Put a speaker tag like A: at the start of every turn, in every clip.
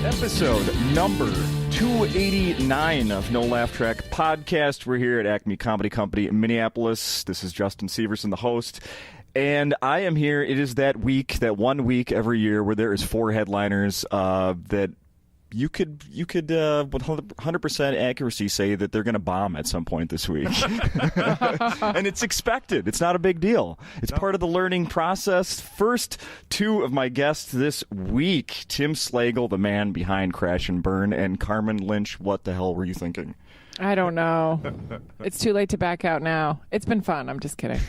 A: Episode number 289 of No Laugh Track Podcast. We're here at Acme Comedy Company in Minneapolis. This is Justin Severson, the host. And I am here. It is that week, that 1 week every year where there is 4 headliners that you could with 100% accuracy say that they're going to bomb at some point this week. And it's expected. It's not a big deal. It's part of the learning process. First 2 of my guests this week, Tim Slagle, the man behind Crash and Burn, and Carmen Lynch. What the hell were you thinking?
B: I don't know. It's too late to back out now. It's been fun. I'm just kidding.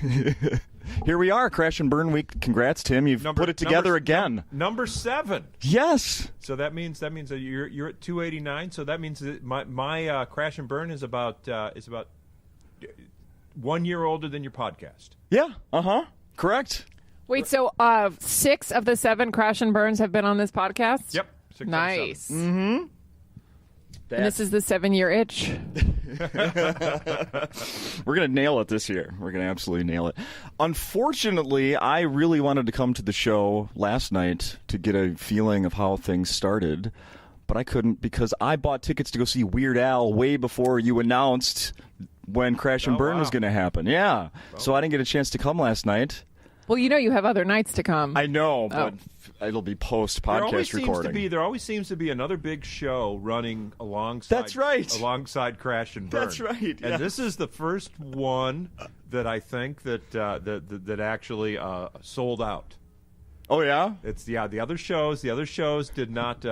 A: Here we are, Crash and Burn Week. Congrats, Tim. You've put it together again.
C: Number 7.
A: Yes.
C: So that means that you're at 289. So that means that my Crash and Burn is about 1 year older than your podcast.
A: Yeah. Correct.
B: Wait, so 6 of the 7 Crash and Burns have been on this podcast?
C: Yep. 6
B: nice.
A: Mm-hmm.
B: And this is the 7-year itch.
A: We're going to nail it this year. We're going to absolutely nail it. Unfortunately, I really wanted to come to the show last night to get a feeling of how things started, but I couldn't because I bought tickets to go see Weird Al way before you announced when Crash and Burn was going to happen. Yeah. So I didn't get a chance to come last night.
B: Well, you know you have other nights to come.
A: I know, but it'll be post-podcast recording.
C: There always seems to be another big show running alongside.
A: That's right.
C: Alongside Crash and Burn.
A: That's right.
C: And
A: yes.
C: this is the first one that I think that actually sold out.
A: Oh yeah.
C: It's the other shows. The other shows did not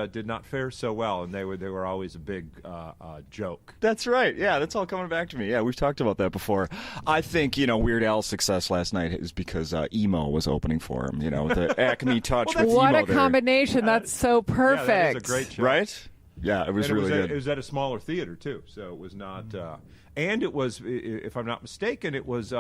C: fare so well, and they were always a big joke.
A: That's right. Yeah, that's all coming back to me. Yeah, we've talked about that before. I think Weird Al's success last night is because emo was opening for him. With the Acme touch. With
B: what
A: emo
B: a combination! That's so perfect.
C: Yeah, that is a great show.
A: Right? Yeah, it was really good.
C: It was at a smaller theater too, so it was not. And it was, if I'm not mistaken, it was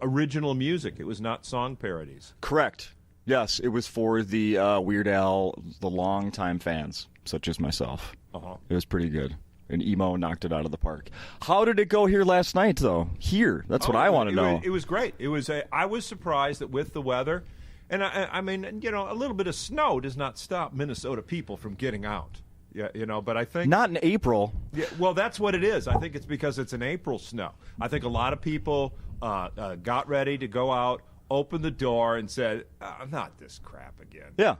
C: original music. It was not song parodies.
A: Correct. Yes, it was for the Weird Al, the longtime fans, such as myself. It was pretty good. And emo knocked it out of the park. How did it go here last night, though? Here, that's what I want to know.
C: It was great. It was. I was surprised that with the weather, and I mean, a little bit of snow does not stop Minnesota people from getting out. Yeah, but I think
A: not in April.
C: Yeah, well, that's what it is. I think it's because it's an April snow. I think a lot of people got ready to go out, opened the door, and said, "Not this crap again."
A: Yeah.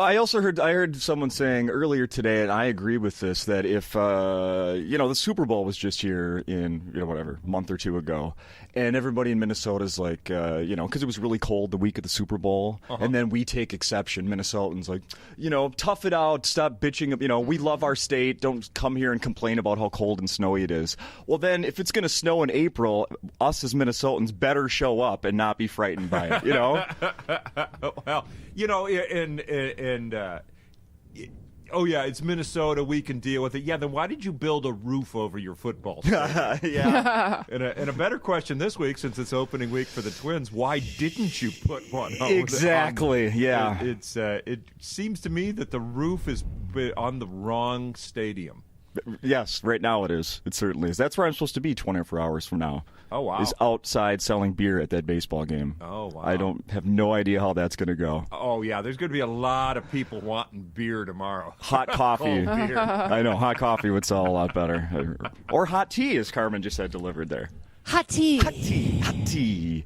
A: I also heard someone saying earlier today, and I agree with this, that if the Super Bowl was just here in a month or 2 ago, and everybody in Minnesota's like because it was really cold the week of the Super Bowl, and then we take exception, Minnesotans like tough it out, stop bitching, we love our state, don't come here and complain about how cold and snowy it is. Well, then if it's going to snow in April, us as Minnesotans better show up and not be frightened by it.
C: Well, it's Minnesota, we can deal with it. Yeah, then why did you build a roof over your football stadium?
A: Yeah.
C: And a better question this week, since it's opening week for the Twins, why didn't you put one on?
A: Exactly, yeah.
C: It seems to me that the roof is on the wrong stadium.
A: Yes, right now it is. It certainly is. That's where I'm supposed to be 24 hours from now.
C: Oh, wow.
A: Is outside selling beer at that baseball game.
C: Oh, wow.
A: I have no idea how that's going to go.
C: Oh, yeah. There's going to be a lot of people wanting beer tomorrow.
A: Hot coffee.
C: Cold beer.
A: I know. Hot coffee would sell a lot better. Or hot tea, as Carmen just had delivered there.
B: Hot tea.
A: Hot tea. Hot tea.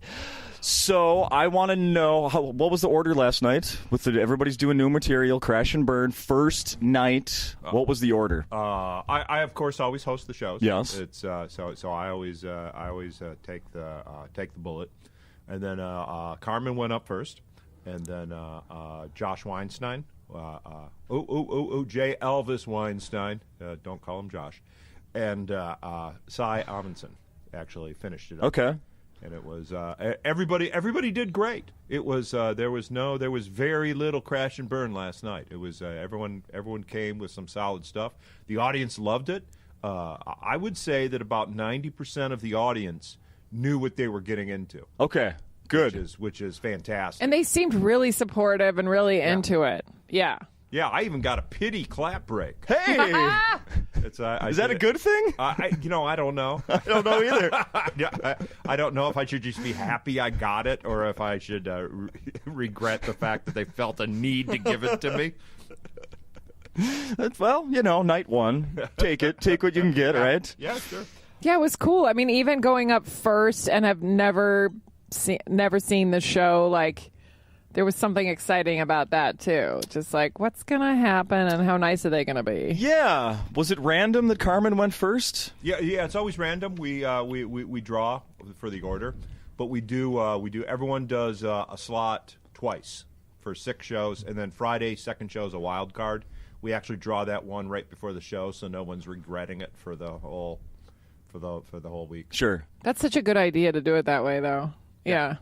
A: So I want to know, what was the order last night? Everybody's doing new material, Crash and Burn, first night. What was the order?
C: I of course always host the shows.
A: Yes.
C: It's so I always take the bullet, and then Carmen went up first, and then Josh Weinstein, J. Elvis Weinstein, don't call him Josh, and Cy Amundsen actually finished it up.
A: Okay.
C: And it was everybody did great. It was there was very little Crash and Burn last night. It was everyone came with some solid stuff. The audience loved it. I would say that about 90% of the audience knew what they were getting into.
A: Okay, good.
C: Which is fantastic.
B: And they seemed really supportive and really into it. Yeah.
C: Yeah, I even got a pity clap break.
A: Hey!
C: Is
A: that a good thing?
C: I don't know.
A: I don't know either.
C: I don't know if I should just be happy I got it, or if I should regret the fact that they felt a need to give it to me.
A: Well, night one. Take it. Take what you can get, right?
C: Yeah, sure.
B: Yeah, it was cool. I mean, even going up first and have never seen the show, like, there was something exciting about that, too. Just like, what's going to happen and how nice are they going to be?
A: Yeah. Was it random that Carmen went first?
C: Yeah, it's always random. We draw for the order, but we do everyone does a slot twice for 6 shows, and then Friday, second show is a wild card. We actually draw that one right before the show, so no one's regretting it for the whole week.
A: Sure.
B: That's such a good idea to do it that way, though. Yeah.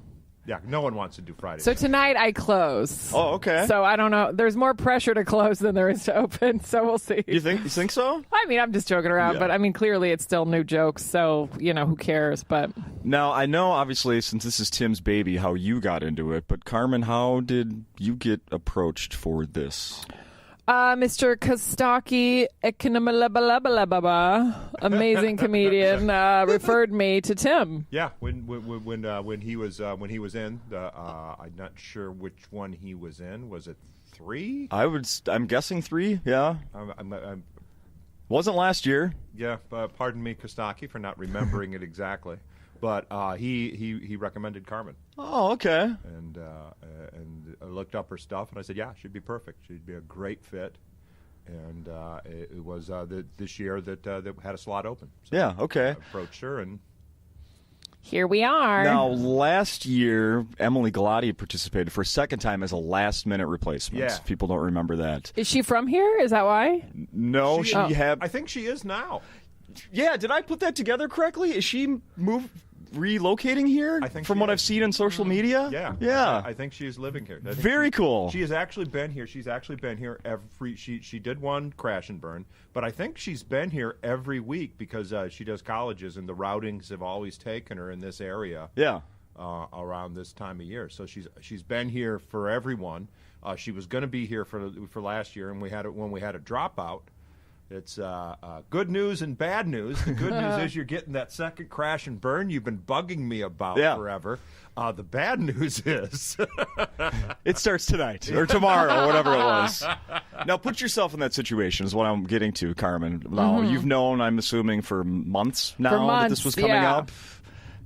C: Yeah, no one wants to do Friday.
B: So tonight I close.
A: Oh, okay.
B: So I don't know. There's more pressure to close than there is to open, so we'll see.
A: You think so?
B: I mean, I'm just joking around,
A: Yeah.
B: but I mean, clearly it's still new jokes, so, who cares? But
A: Now, I know, obviously, since this is Tim's baby, how you got into it, but Carmen, how did you get approached for this?
B: Mr. Kostaki, amazing comedian, referred me to Tim.
C: Yeah, when he was in, I'm not sure which one he was in. Was it 3?
A: I'm guessing 3. Yeah.
C: I'm
A: Wasn't last year.
C: yeah. Pardon me, Kostaki, for not remembering it exactly. But he recommended Carmen,
A: Oh, okay.
C: and I looked up her stuff, and I said, yeah, she'd be perfect. She'd be a great fit. And it was this year that had a slot open. So
A: Yeah, okay.
C: I approached her, and
B: Here we are.
A: Now, last year, Emily Galati participated for a second time as a last-minute replacement.
C: Yeah.
A: People don't remember that.
B: Is she from here? Is that why?
A: No, she had...
C: I think she is now.
A: Yeah, did I put that together correctly? Is she relocating here?
C: I think
A: from
C: she
A: what
C: is.
A: I've seen on social media?
C: Yeah. I think she's living here. I think
A: Very cool.
C: She has actually been here. She's actually been here she did one crash and burn, but I think she's been here every week because she does colleges, and the routings have always taken her in this area.
A: Yeah.
C: Around this time of year, so she's been here for everyone. She was going to be here for last year, and when we had a dropout. It's good news and bad news. The good news is you're getting that second crash and burn you've been bugging me about forever. The bad news is
A: it starts tonight or tomorrow or whatever it was. Now, put yourself in that situation is what I'm getting to, Carmen. Now, you've known, I'm assuming, for months now that this was coming up.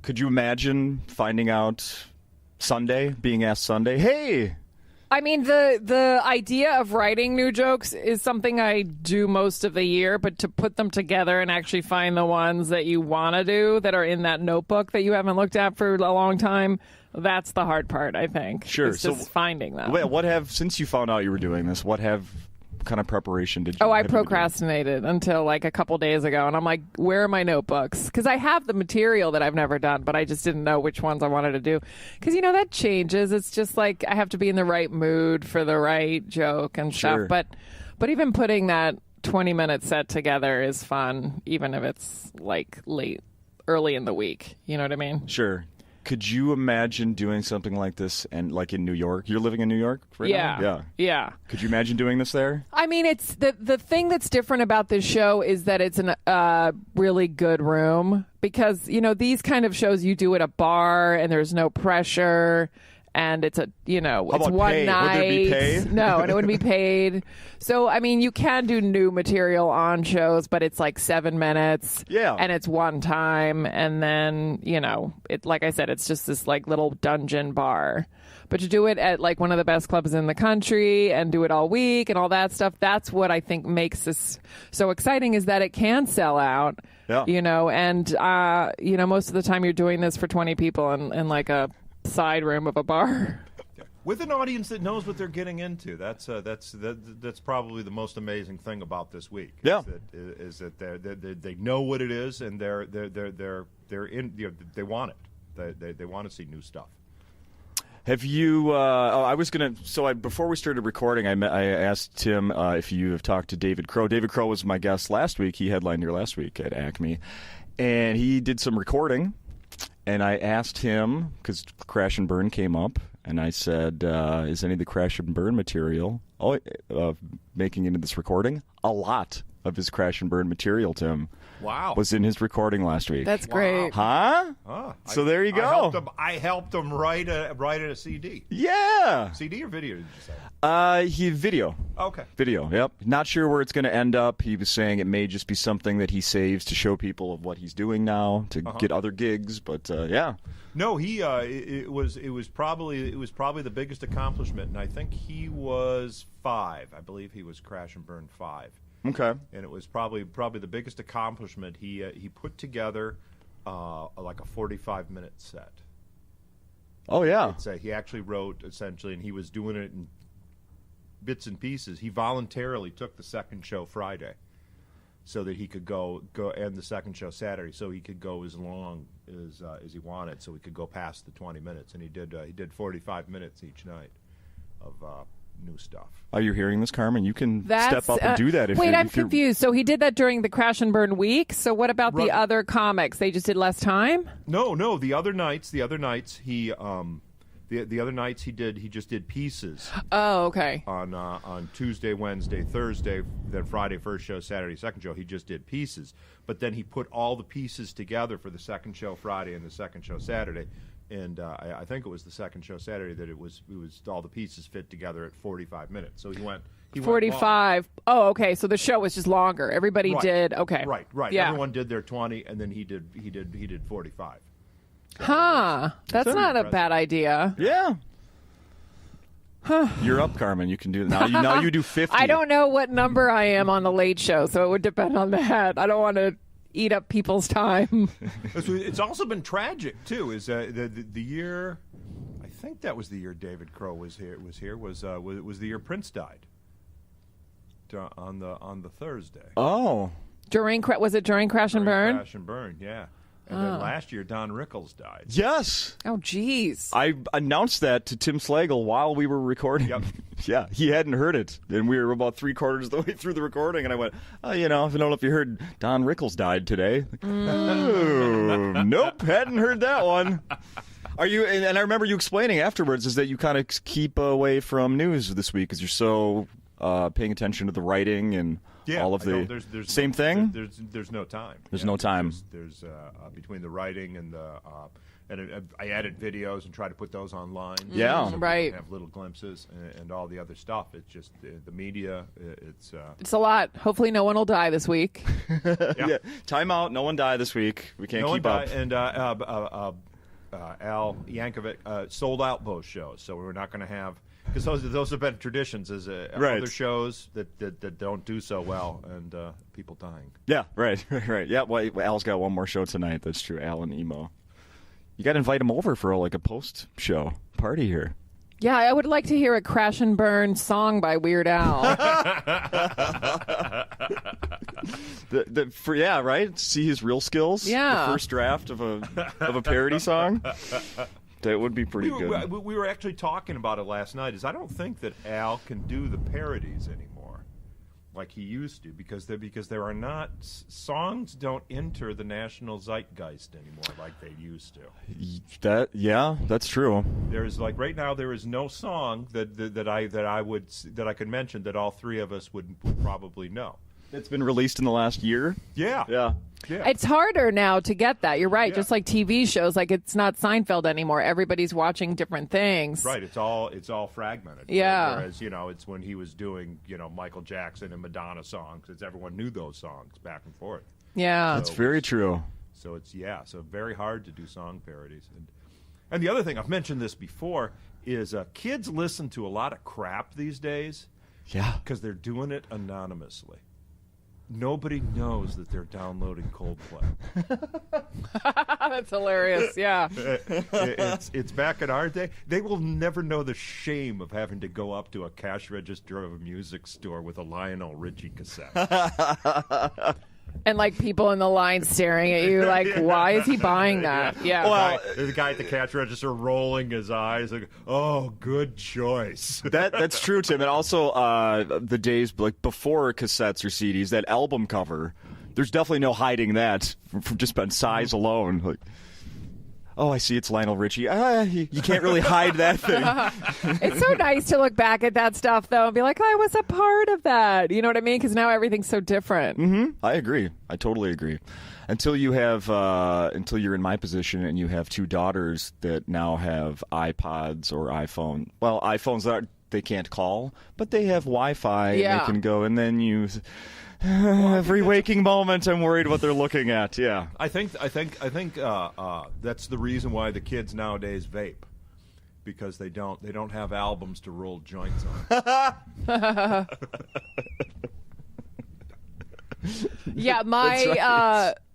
A: Could you imagine finding out Sunday, being asked Sunday, hey...
B: I mean, the idea of writing new jokes is something I do most of the year, but to put them together and actually find the ones that you want to do that are in that notebook that you haven't looked at for a long time, that's the hard part, I think.
A: Sure.
B: It's just finding them.
A: Since you found out you were doing this, what kind of preparation did you
B: I procrastinated until like a couple days ago, and I'm like, where are my notebooks? Because I have the material that I've never done, but I just didn't know which ones I wanted to do. Because, that changes. It's just like I have to be in the right mood for the right joke and
A: Sure.
B: stuff. But even putting that 20-minute set together is fun, even if it's like early in the week. You know what I mean?
A: Sure. Could you imagine doing something like this and like in New York? You're living in New York right now?
B: Yeah.
A: Could you imagine doing this there?
B: I mean, it's the thing that's different about this show is that it's a really good room because, these kind of shows you do at a bar and there's no pressure. And it's it's one
A: pay?
B: night.
A: Would there be pay?
B: No, and it wouldn't be paid. So, I mean, you can do new material on shows, but it's like 7 minutes.
A: Yeah.
B: And it's one time. And then, like I said, it's just this like little dungeon bar. But to do it at like one of the best clubs in the country and do it all week and all that stuff, that's what I think makes this so exciting is that it can sell out.
A: Yeah.
B: And, most of the time you're doing this for 20 people in like a side room of a bar
C: with an audience that knows what they're getting into. That's probably the most amazing thing about this week.
A: Yeah,
C: is that they know what it is and they're in. They want it. They want to see new stuff.
A: Have you? I was gonna. So before we started recording, I asked Tim if you have talked to David Crow. David Crow was my guest last week. He headlined here last week at Acme, and he did some recording. And I asked him, because Crash and Burn came up, and I said, is any of the Crash and Burn material making into this recording? A lot. of his Crash and Burn material, Tim.
C: Wow.
A: Was in his recording last week.
B: That's great.
A: Huh? So there you go.
C: I helped him write a CD.
A: Yeah.
C: CD or video, did you say?
A: Video.
C: Okay.
A: Video, yep. Not sure where it's going to end up. He was saying it may just be something that he saves to show people of what he's doing now to get other gigs, but yeah.
C: No, it was probably the biggest accomplishment, and I think he was 5. I believe he was Crash and Burn 5.
A: Okay.
C: And it was probably the biggest accomplishment. He put together like a 45-minute set.
A: Oh yeah.
C: He actually wrote essentially, and he was doing it in bits and pieces. He voluntarily took the second show Friday, so that he could go end the second show Saturday, so he could go as long as he wanted, so he could go past the 20 minutes, and he did 45 minutes each night of new stuff.
A: Are you hearing this, Carmen? You can step up and do that.
B: Wait, I'm confused. So he did that during the Crash and Burn week. So what about the other comics? They just did less time?
C: No. The other nights he just did pieces.
B: Oh, okay.
C: On Tuesday, Wednesday, Thursday, then Friday first show, Saturday second show. He just did pieces, but then he put all the pieces together for the second show Friday and the second show Saturday. And I think it was the second show Saturday that it was all the pieces fit together at 45 minutes. So he went
B: 45. Oh, okay. So the show was just longer. Everybody did. Okay.
C: Right.
B: Yeah.
C: Everyone did their 20, and then he did 45.
B: Huh. That's not a bad idea.
A: Yeah. You're up, Carmen. You can do it now. Now you do 50.
B: I don't know what number I am on the Late Show, so it would depend on that. I don't want to eat up people's time.
C: It's also been tragic too. Is the year? I think that was the year David Crow was here. Was the year Prince died. On the Thursday.
A: Oh.
B: Was it during Crash and Burn?
C: Crash and Burn, yeah. And then last year, Don Rickles died.
A: Yes.
B: Oh, geez.
A: I announced that to Tim Slagle while we were recording.
C: Yep.
A: Yeah, he hadn't heard it. And we were about 3/4 of the way through the recording, and I went, I don't know if you heard Don Rickles died today. Oh, nope, hadn't heard that one. Are you? And I remember you explaining afterwards is that you kind of keep away from news this week because you're so paying attention to the writing and all of the same thing.
C: There's no time.
A: There's no time.
C: There's between the writing and the I edit videos and try to put those online.
A: Yeah,
C: so
B: right.
C: Have little glimpses and all the other stuff. It's just the media.
B: It's a lot. Hopefully, no one will die this week.
A: Yeah. Time out. No one died this week. We can't keep up.
C: And Al Yankovic sold out both shows, so we're not going to have. Because those have been traditions as other shows that don't do so well and people dying.
A: Yeah, right. Yeah, well, Al's got one more show tonight. That's true. Al and Emo. You got to invite him over for like a post-show party here.
B: Yeah, I would like to hear a Crash and Burn song by Weird Al.
A: Yeah, right. See his real skills.
B: Yeah,
A: the first draft of a parody song. That would be pretty good.
C: We were actually talking about it last night. I don't think that Al can do the parodies anymore like he used to because there are not songs don't enter the national zeitgeist anymore like they used to.
A: That's true.
C: There's like right now there is no song that I could mention that all three of us would probably know.
A: It's been released in the last year.
C: Yeah.
B: It's harder now to get that. You're right.
C: Yeah.
B: Just like TV shows, like it's not Seinfeld anymore. Everybody's watching different things.
C: Right. It's all fragmented.
B: Yeah.
C: Whereas it's when he was doing Michael Jackson and Madonna songs. Everyone knew those songs back and forth.
B: Yeah.
A: That's very true.
C: So so very hard to do song parodies. And the other thing I've mentioned this before is kids listen to a lot of crap these days.
A: Yeah.
C: Because they're doing it anonymously. Nobody knows that they're downloading Coldplay.
B: That's hilarious. Yeah.
C: It's back in our day. They will never know the shame of having to go up to a cash register of a music store with a Lionel Richie cassette.
B: And like people in the line staring at you like, why is he buying that? Yeah.
A: Well,
C: the guy at the cash register rolling his eyes like, oh, good choice.
A: That's true, Tim. And also the days like before cassettes or CDs, that album cover, there's definitely no hiding that from just by size alone. Like, I see it's Lionel Richie. You can't really hide that thing.
B: It's so nice to look back at that stuff, though, and be like, I was a part of that. You know what I mean? Because now everything's so different.
A: Mm-hmm. I agree. I totally agree. Until you're in my position and you have two daughters that now have iPods or iPhone. Well, iPhones they can't call, but they have Wi-Fi.
B: Yeah.
A: And they can go, and then you. Every waking moment, I'm worried what they're looking at. Yeah,
C: I think that's the reason why the kids nowadays vape, because they don't have albums to roll joints on.
B: Yeah,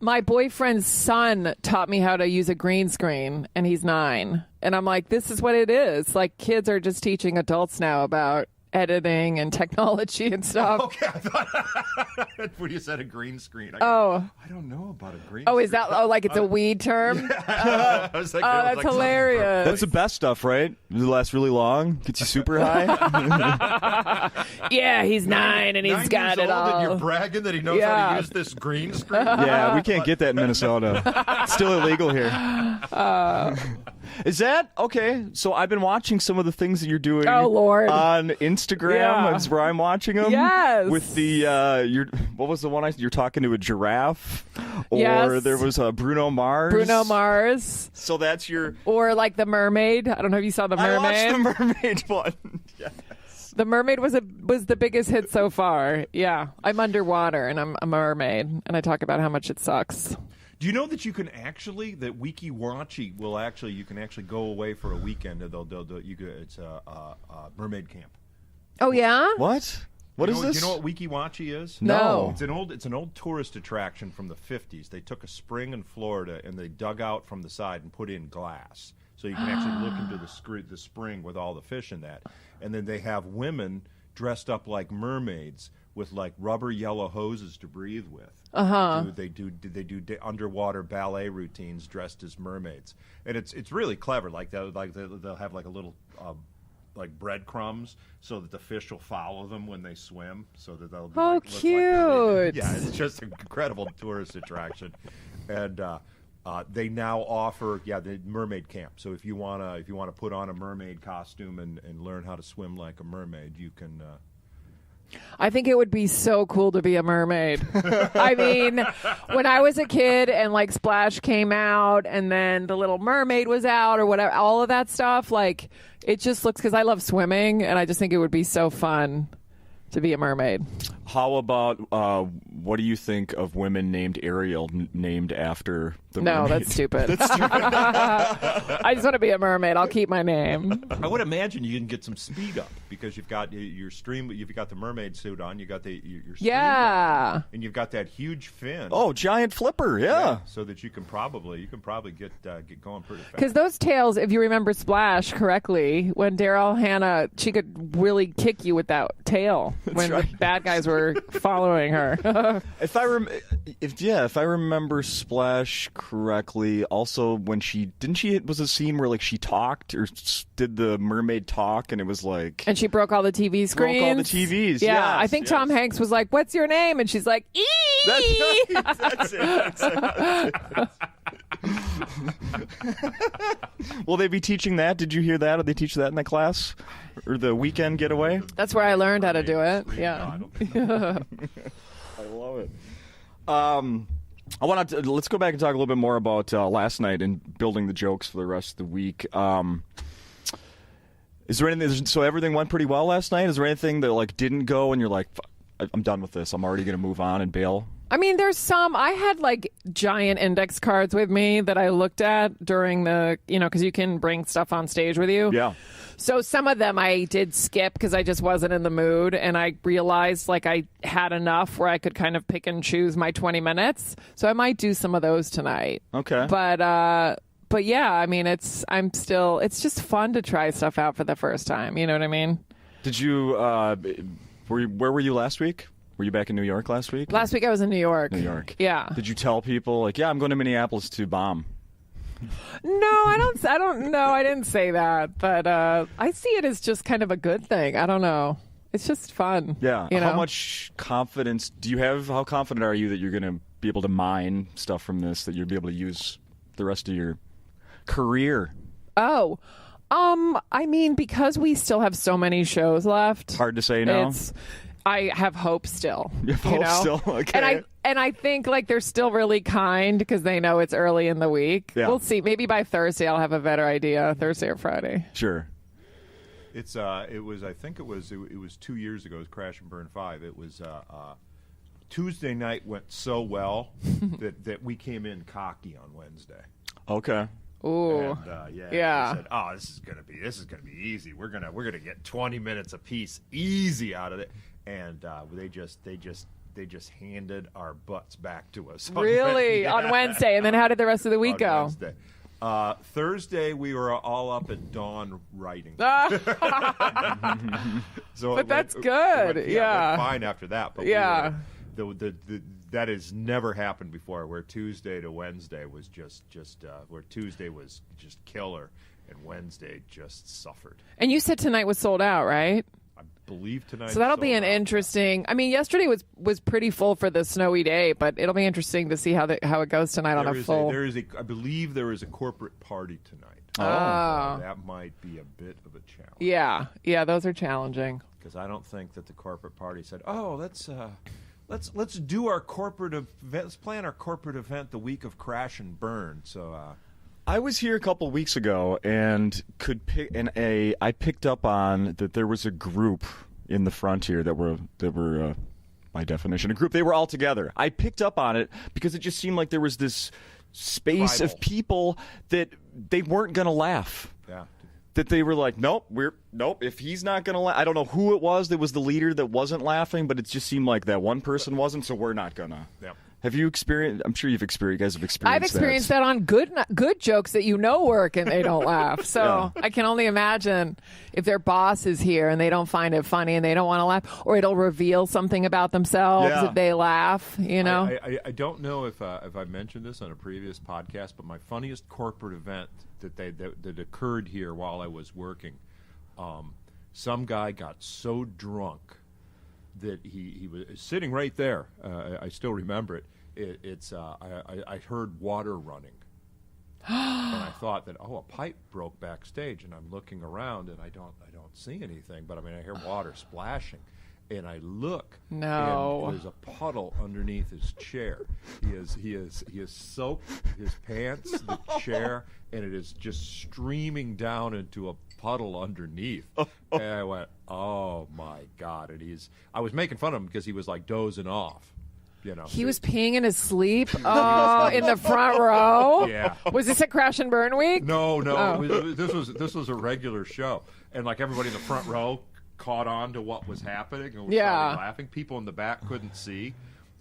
B: my boyfriend's son taught me how to use a green screen, and he's 9. And I'm like, this is what it is. Like, kids are just teaching adults now about editing and technology and stuff.
C: Okay, I thought when you said a green screen. I don't know about a green.
B: Oh, is
C: screen.
B: that like it's a weed term?
C: I was like,
B: that's hilarious.
A: that's the best stuff, right? It lasts really long, gets you super high.
B: Yeah, he's 9 and he's
C: 9
B: got
C: years
B: it
C: old
B: all.
C: and you're bragging that he knows how to use this green screen.
A: Yeah, we can't get that in Minnesota. It's still illegal here. Is that okay? So I've been watching some of the things that you're doing.
B: Oh, Lord.
A: On Instagram.
B: Yeah.
A: That's where I'm watching them.
B: Yes.
A: With the what was the one you're talking to a giraffe, or
B: Yes.
A: there was Bruno Mars.
B: Bruno Mars.
A: So that's your.
B: Or like the mermaid. I don't know if you saw the mermaid.
A: I watched the mermaid one. Yes.
B: The mermaid was the biggest hit so far. Yeah, I'm underwater and I'm a mermaid, and I talk about how much it sucks.
C: Do you know that you can actually Wikiwachi will actually you can actually go away for a weekend and it's a mermaid camp.
B: Oh yeah?
A: What? What is this?
C: Do you know what Wikiwachi is?
B: No.
C: It's an old tourist attraction from the 50s. They took a spring in Florida and they dug out from the side and put in glass, so you can actually look into the spring with all the fish in that. And then they have women dressed up like mermaids with like rubber yellow hoses to breathe with. They do underwater ballet routines dressed as mermaids, and it's really clever. Like they'll have like a little like breadcrumbs so that the fish will follow them when they swim, so that they'll be look
B: cute.
C: Yeah, it's just an incredible tourist attraction, and they now offer the mermaid camp. So if you wanna put on a mermaid costume and learn how to swim like a mermaid, you can.
B: I think it would be so cool to be a mermaid. I mean, when I was a kid and like Splash came out and then The Little Mermaid was out or whatever, all of that stuff, like it just looks, because I love swimming and I just think it would be so fun to be a mermaid.
A: How about what do you think of women named Ariel, named after the mermaid?
B: No, that's stupid. I just want to be a mermaid. I'll keep my name.
C: I would imagine you can get some speed up because you've got you've got the mermaid suit on, you got your stream on, and you've got that huge fin.
A: Oh, giant flipper, yeah.
C: So that you can probably get going pretty fast.
B: Because those tails, if you remember Splash correctly, when Daryl Hannah, she could really kick you with that tail when the bad guys were following her.
A: If I remember Splash correctly, also when was a scene where like she talked or did the mermaid talk, and it was like,
B: and she broke all the TV screens.
A: Broke all the TVs.
B: Yeah,
A: yes,
B: I think Tom Hanks was like, "What's your name?" And she's like, "Ee."
A: That's it. Will they be teaching that? Did you hear that? Did they teach that in that class? Or the weekend getaway?
B: That's where I learned how to do it. Yeah.
A: I love it. Let's go back and talk a little bit more about last night and building the jokes for the rest of the week. Is there anything? So everything went pretty well last night. Is there anything that like didn't go and you're like, I'm done with this. I'm already going to move on and bail?
B: I mean, there's some. I had like giant index cards with me that I looked at during the, because you can bring stuff on stage with you.
A: Yeah.
B: So some of them I did skip because I just wasn't in the mood, and I realized like I had enough where I could kind of pick and choose my 20 minutes. So I might do some of those tonight.
A: Okay.
B: But yeah, I mean, it's just fun to try stuff out for the first time. You know what I mean?
A: Did you? Where were you last week? Were you back in New York last week?
B: Last week I was in New York.
A: New York.
B: Yeah.
A: Did you tell people like, yeah, I'm going to Minneapolis to bomb?
B: No, I don't know. I didn't say that, but I see it as just kind of a good thing. I don't know. It's just fun.
A: Yeah.
B: You know?
A: How much confidence do you have? How confident are you that you're going to be able to mine stuff from this, that you'll be able to use the rest of your career?
B: Oh, I mean, because we still have so many shows left.
A: Hard to say no.
B: I have hope still.
A: You have hope still? Okay.
B: And I think like they're still really kind because they know it's early in the week.
A: Yeah.
B: We'll see. Maybe by Thursday I'll have a better idea. Thursday or Friday.
A: Sure.
C: It was 2 years ago. It was Crash and Burn 5. It was Tuesday night went so well that we came in cocky on Wednesday.
A: Okay.
B: Ooh.
C: And,
B: yeah.
C: We said, "Oh, this is gonna be easy. We're gonna get 20 minutes apiece, easy out of it." And they just handed our butts back to us.
B: Really? On Wednesday, and then how did the rest of the week go?
C: Wednesday. Thursday, we were all up at dawn writing.
B: But that's good.
C: It
B: Yeah.
C: went fine after that. But
B: Yeah.
C: that has never happened before, where Tuesday to Wednesday was just where Tuesday was just killer, and Wednesday just suffered.
B: And you said tonight was sold out, right?
C: I believe tonight.
B: So that'll be an interesting. I mean, yesterday was pretty full for the snowy day, but it'll be interesting to see how it goes tonight on a full.
C: I believe there is a corporate party tonight.
B: Oh.
C: That might be a bit of a challenge.
B: Yeah, those are challenging.
C: Because I don't think that the corporate party said, "Oh, let's do our corporate event. Let's plan our corporate event the week of Crash and Burn." So.
A: I was here a couple weeks ago and I picked up on that there was a group in the Frontier that were by definition a group. They were all together. I picked up on it because it just seemed like there was this space of people that they weren't going to laugh.
C: Yeah.
A: That they were like, nope. If he's not going to laugh, I don't know who it was that was the leader that wasn't laughing, but it just seemed like that one person wasn't. So we're not gonna.
C: Yeah.
A: Have you experienced? I'm sure you guys have experienced.
B: I've experienced that on good jokes that work and they don't laugh. So I can only imagine if their boss is here and they don't find it funny and they don't want to laugh, or it'll reveal something about themselves if they laugh.
C: I don't know if I mentioned this on a previous podcast, but my funniest corporate event that occurred here while I was working, some guy got so drunk that he was sitting right there. I still remember it. I heard water running, and I thought that a pipe broke backstage. And I'm looking around, and I don't see anything. But I mean, I hear water splashing, and I look.
B: No.
C: And there's a puddle underneath his chair. He has soaked his pants, the chair, and it is just streaming down into a puddle underneath. And I went, "Oh my God!" And I was making fun of him because he was like dozing off.
B: He was peeing in his sleep. Oh, in the front row.
C: Yeah.
B: Was this a Crash and Burn week?
C: No. This was a regular show, and like everybody in the front row caught on to what was happening and was started laughing. People in the back couldn't see,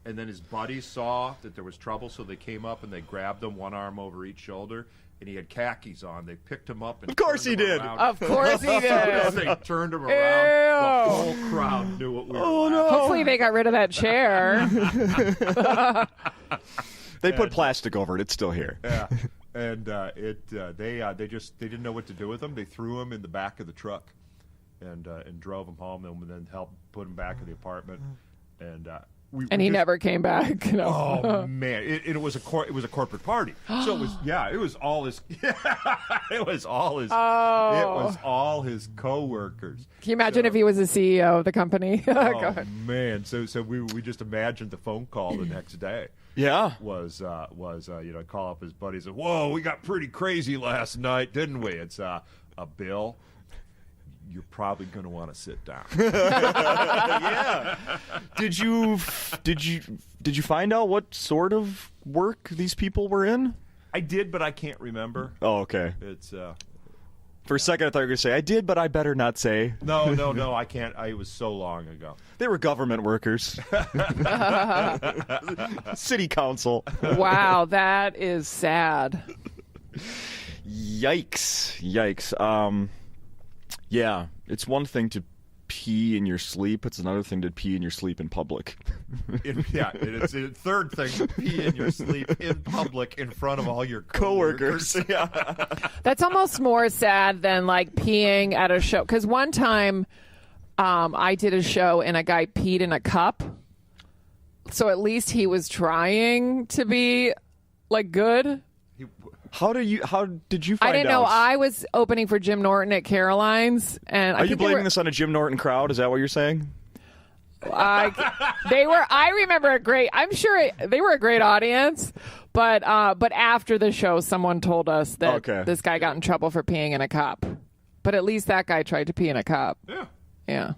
C: and then his buddies saw that there was trouble, so they came up and they grabbed him, one arm over each shoulder. And he had khakis on. They picked him up and
A: of course he did.
C: Around.
B: Of course he did.
C: They turned him around. The whole crowd knew what we were.
A: No.
B: Hopefully they got rid of that chair.
A: They put plastic over it. It's still here.
C: Yeah, and they didn't know what to do with him. They threw him in the back of the truck, and drove him home, and then helped put him back in the apartment, and.
B: He never came back. No.
C: Oh man! It was a corporate party, so it was all his coworkers.
B: Can you imagine if he was the CEO of the company?
C: Oh man! So we just imagined the phone call the next day.
A: Yeah,
C: was call up his buddies and whoa, we got pretty crazy last night, didn't we? It's Bill. You're probably going to want to sit down.
A: Yeah. Did you find out what sort of work these people were in?
C: I did, but I can't remember.
A: Oh, okay.
C: It's
A: for a second I thought you were going to say I did, but I better not say.
C: No, I can't. It was so long ago.
A: They were government workers. City council.
B: Wow, that is sad.
A: Yikes. Yeah, it's one thing to pee in your sleep. It's another thing to pee in your sleep in public.
C: It's a third thing to pee in your sleep in public in front of all your coworkers.
A: Yeah.
B: That's almost more sad than like peeing at a show. Because one time I did a show and a guy peed in a cup. So at least he was trying to be like good.
A: How did you find
B: I didn't know.
A: out?
B: I was opening for Jim Norton at Caroline's, and
A: Are you blaming this on a Jim Norton crowd? Is that what you're saying?
B: They were. I remember a great. I'm sure they were a great audience, but after the show, someone told us that this guy got in trouble for peeing in a cup. But at least that guy tried to pee in a cup.
C: Yeah.
B: Yeah.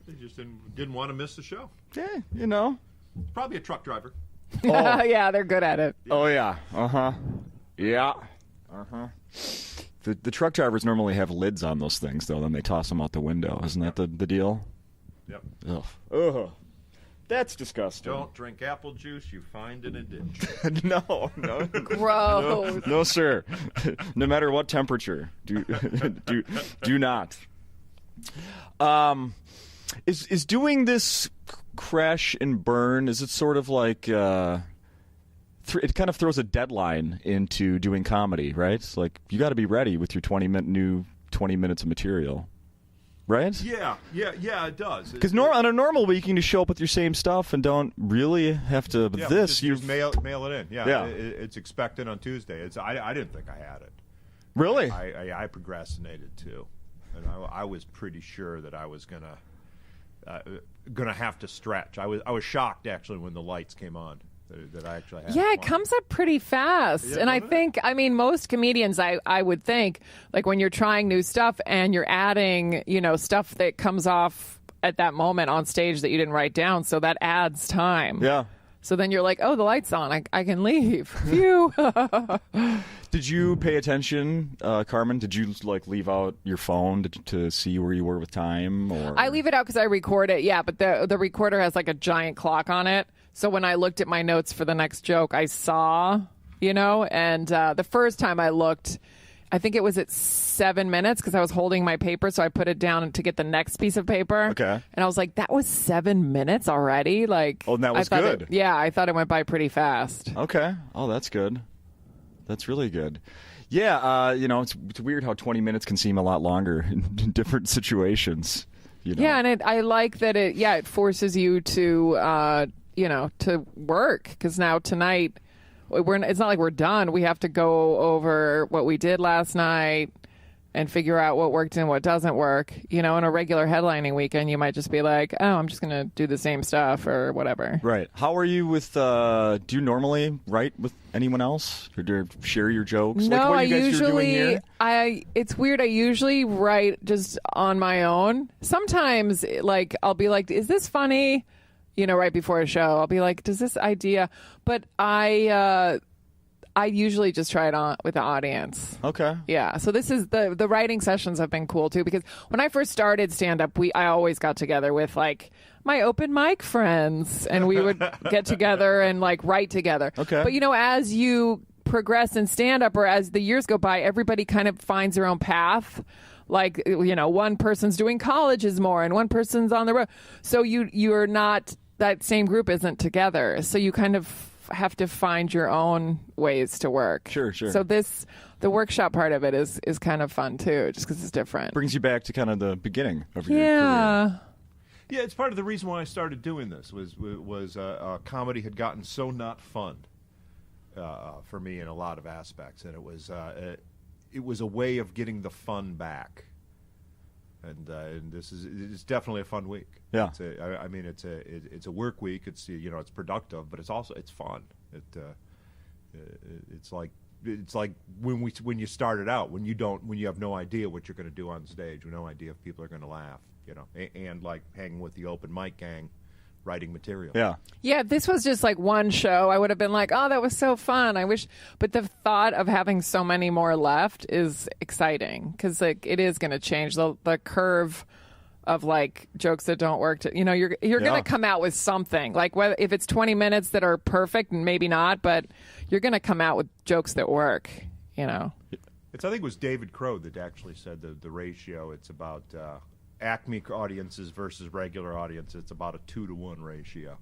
C: They just didn't want to miss the show.
A: Yeah, you know.
C: Probably a truck driver.
A: Oh.
B: Yeah, they're good at it.
A: Oh yeah. Yeah. The truck drivers normally have lids on those things, though. Then they toss them out the window. Isn't that the deal?
C: Yep.
A: Ugh. That's disgusting.
C: Don't drink apple juice you find in a ditch.
A: No.
B: Gross.
A: No, sir. No matter what temperature, do not. Is doing this crash and burn? Is it sort of like it kind of throws a deadline into doing comedy, right? It's like you got to be ready with your 20 minutes of material. Right?
C: Yeah, it does.
A: Because on a normal week, you can just show up with your same stuff and don't really have to.
C: Yeah,
A: you
C: just mail it in. Yeah. It's expected on Tuesday. I didn't think I had it.
A: Really?
C: I procrastinated too, and I was pretty sure that I was gonna have to stretch. I was shocked actually when the lights came on. That I actually had.
B: Yeah, it comes up pretty fast.
C: Yeah,
B: and I think, most comedians, I would think, like when you're trying new stuff and you're adding, stuff that comes off at that moment on stage that you didn't write down, so that adds time.
A: Yeah.
B: So then you're like, oh, the light's on. I can leave. Phew.
A: Did you pay attention, Carmen? Did you leave out your phone to see where you were with time? Or
B: I leave it out because I record it. Yeah, but the recorder has a giant clock on it. So when I looked at my notes for the next joke, I saw, and the first time I looked, I think it was at 7 minutes because I was holding my paper, so I put it down to get the next piece of paper.
A: Okay.
B: And I was like, that was 7 minutes already?
A: and that was good.
B: I thought it went by pretty fast.
A: Okay. Oh, that's good. That's really good. Yeah, it's weird how 20 minutes can seem a lot longer in different situations.
B: Yeah, and I like that it forces you to to work, because now tonight it's not like we're done. We have to go over what we did last night and figure out what worked and what doesn't work. In a regular headlining weekend, you might just be like, oh, I'm just going to do the same stuff or whatever.
A: Right. How are you with, do you normally write with anyone else or do you share your jokes?
B: No,
A: what you guys are doing here?
B: It's weird. I usually write just on my own. Sometimes I'll be like, is this funny? Right before a show, I'll be like, does this idea? But I usually just try it on with the audience.
A: Okay.
B: Yeah. So this is the writing sessions have been cool too, because when I first started stand up, I always got together with my open mic friends, and we would get together and write together.
A: Okay.
B: But as you progress in stand up, or as the years go by, everybody kind of finds their own path. One person's doing colleges more and one person's on the road. So you're not, that same group isn't together. So you kind of have to find your own ways to work.
A: Sure.
B: So the workshop part of it is kind of fun too, just because it's different.
A: Brings you back to kind of the beginning of your career.
B: Yeah,
C: it's part of the reason why I started doing this was comedy had gotten so not fun for me in a lot of aspects, and it was a way of getting the fun back. And it's definitely a fun week.
A: Yeah.
C: It's a work week. It's it's productive, but it's fun. It's like when you started out, when you have no idea what you're going to do on stage, no idea if people are going to laugh, and hanging with the open mic gang, writing material.
B: Yeah, this was just one show. I would have been like, oh, that was so fun. I wish, but the thought of having so many more left is exciting, because it is going to change the curve of jokes that don't work. You're going to come out with something, whether if it's 20 minutes that are perfect and maybe not, but you're going to come out with jokes that work. I
C: think it was David Crow that actually said the ratio. It's about Acme audiences versus regular audiences. It's about a 2-to-1 ratio.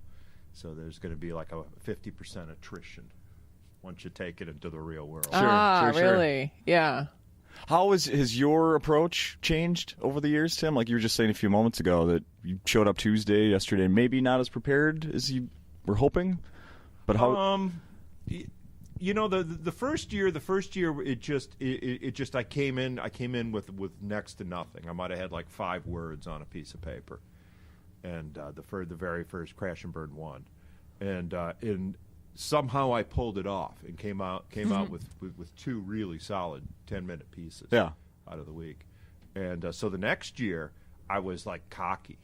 C: So there's going to be a 50% attrition once you take it into the real world.
A: Sure.
B: Really? Yeah.
A: How has your approach changed over the years, Tim? Like you were just saying a few moments ago that you showed up yesterday, maybe not as prepared as you were hoping, but how?
C: the first year, it just I came in with next to nothing. I might have had like 5 words on a piece of paper, and the very first Crash and Burn won, and somehow I pulled it off and came out with 2 really solid 10-minute pieces.
A: Yeah.
C: Out of the week, and so the next year I was like cocky,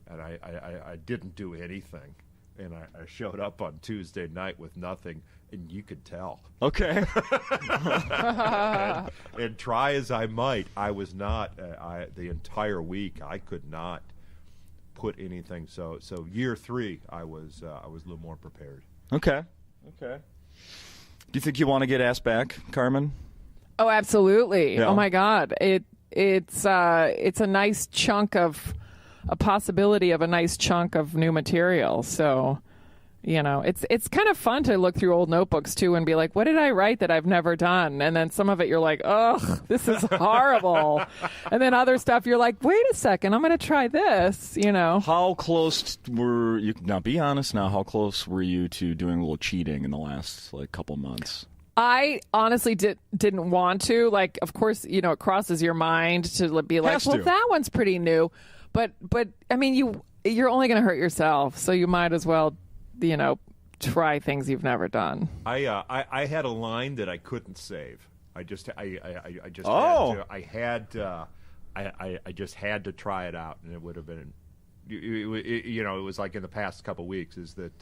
C: and I didn't do anything. And I showed up on Tuesday night with nothing, and you could tell.
A: Okay.
C: and try as I might, I was not. The entire week, I could not put anything. So year 3, I was a little more prepared.
A: Okay. Do you think you want to get asked back, Carmen?
B: Oh, absolutely.
A: Yeah.
B: Oh my God. It's a nice chunk of a possibility of a nice chunk of new material. So, it's kind of fun to look through old notebooks too and be like, what did I write that I've never done? And then some of it you're like, ugh, this is horrible. And then other stuff you're like, wait a second, I'm going to try this,
A: How close were you, now be honest now, how close were you to doing a little cheating in the last couple months?
B: I honestly didn't want to. Like, of course, it crosses your mind to be like, well, that one's pretty new. But I mean, you're only going to hurt yourself, so you might as well, try things you've never done.
C: I had a line that I couldn't save. I just had to try it out, and it would have been, it was like in the past couple weeks. Is that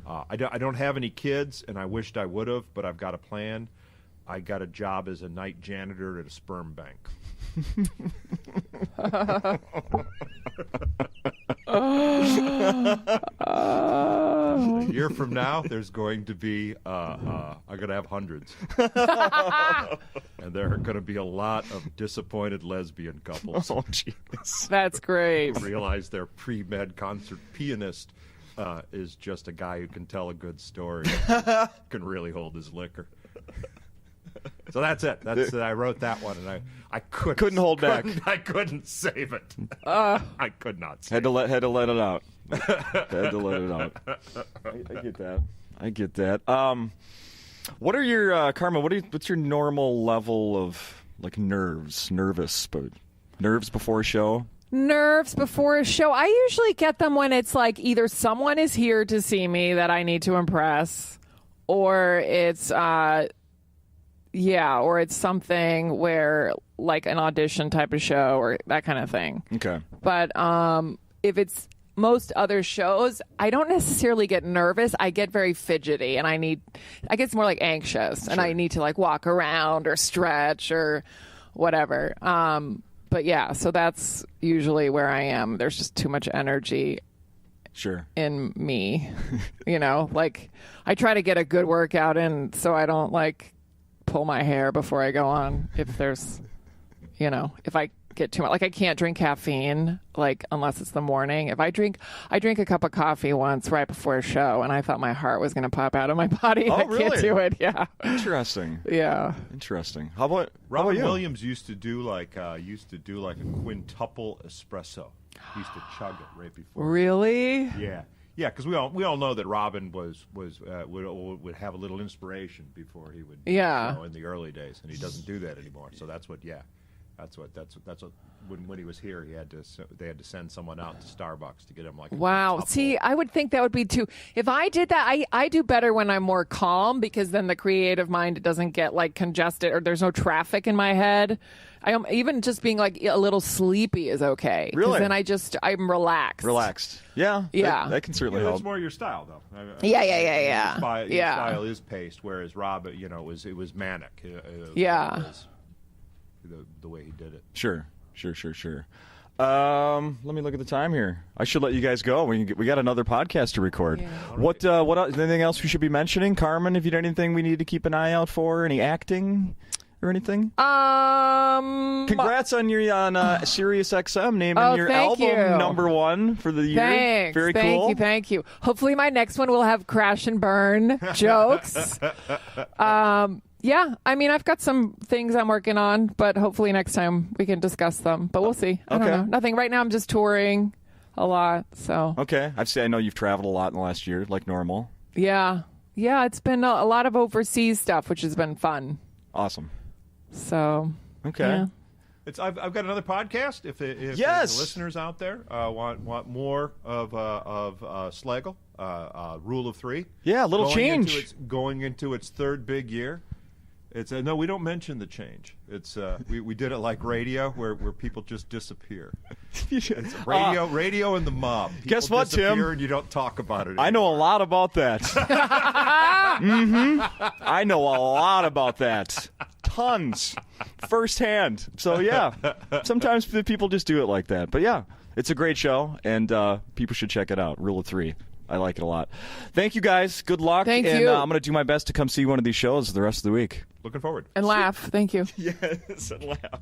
C: I don't have any kids, and I wished I would have, but I've got a plan. I got a job as a night janitor at a sperm bank. A year from now, there's going to be I'm going to have hundreds, and there are going to be a lot of disappointed lesbian couples.
A: Oh, jeez.
B: That's great.
C: Who realize their pre-med concert pianist is just a guy who can tell a good story, can really hold his liquor. So that's it. I wrote that one, and I couldn't hold back. I couldn't save it. I could not. Save
A: had to let it out. Had to let it out. I get that. What are your Carmen? What's your normal level of nerves before a show?
B: Nerves before a show. I usually get them when it's like either someone is here to see me that I need to impress, or it's or it's something where like an audition type of show or that kind of thing.
A: Okay.
B: But if it's most other shows, I don't necessarily get nervous. I get very fidgety, and I get more like anxious, and I need to like walk around or stretch or whatever. But yeah, so that's usually where I am. There's just too much energy in me. Like I try to get a good workout in so I don't like pull my hair before I go on. If there's, if I get too much, like I can't drink caffeine, like unless it's the morning. If I drink a cup of coffee once right before a show, and I thought my heart was going to pop out of my body.
A: Oh,
B: I
A: really?
B: can't do it. Yeah.
A: Interesting.
B: Yeah.
A: Interesting. How about
C: Robin
A: you?
C: Williams used to do like a quintuple espresso. He used to chug it right before.
B: Really?
C: Yeah. Yeah, because we all know that Robin would have a little inspiration before he would in the early days, and he doesn't do that anymore. So that's what when he was here, they had to send someone out to Starbucks to get him like.
B: Wow. See, I would think that would be too. If I did that, I do better when I'm more calm, because then the creative mind doesn't get like congested, or there's no traffic in my head. I am even just being like a little sleepy is okay.
A: Really?
B: Then I'm relaxed.
A: Yeah.
B: Yeah.
A: That can certainly help.
C: That's more your style, though.
B: Yeah.
C: Your style is paced, whereas Robin, it was manic. The way he did it.
A: Sure. Let me look at the time here. I should let you guys go. We got another podcast to record. Yeah. What anything else we should be mentioning, Carmen? If you did anything we need to keep an eye out for, any acting or anything? Congrats on Sirius XM naming your album #1 for the year.
B: Thanks.
A: Very cool.
B: Thank you. Hopefully my next one will have crash and burn jokes. Yeah, I mean, I've got some things I'm working on, but hopefully next time we can discuss them. But we'll see. I don't know. Nothing. Right now I'm just touring a lot, so.
A: Okay. I know you've traveled a lot in the last year, like normal.
B: Yeah. Yeah, it's been a lot of overseas stuff, which has been fun.
A: Awesome.
B: So,
A: Okay.
B: yeah.
C: I've got another podcast. If
A: Yes.
C: the listeners out there want more of Slagle, Rule of Three.
A: Yeah, a little change.
C: Going into its third big year. It's no, we don't mention the change. It's we did it like radio, where people just disappear. It's radio and the mob. People
A: Guess what,
C: disappear
A: Tim?
C: And you don't talk about it anymore.
A: I know a lot about that. I know a lot about that. Tons. Firsthand. So, yeah. Sometimes people just do it like that. But, yeah, it's a great show, and people should check it out. Rule of Three. I like it a lot. Thank you, guys. Good luck.
B: Thank
A: and
B: you.
A: I'm going to do my best to come see one of these shows the rest of the week.
C: Looking forward.
B: And laugh. Thank you.
A: Yes, and laugh.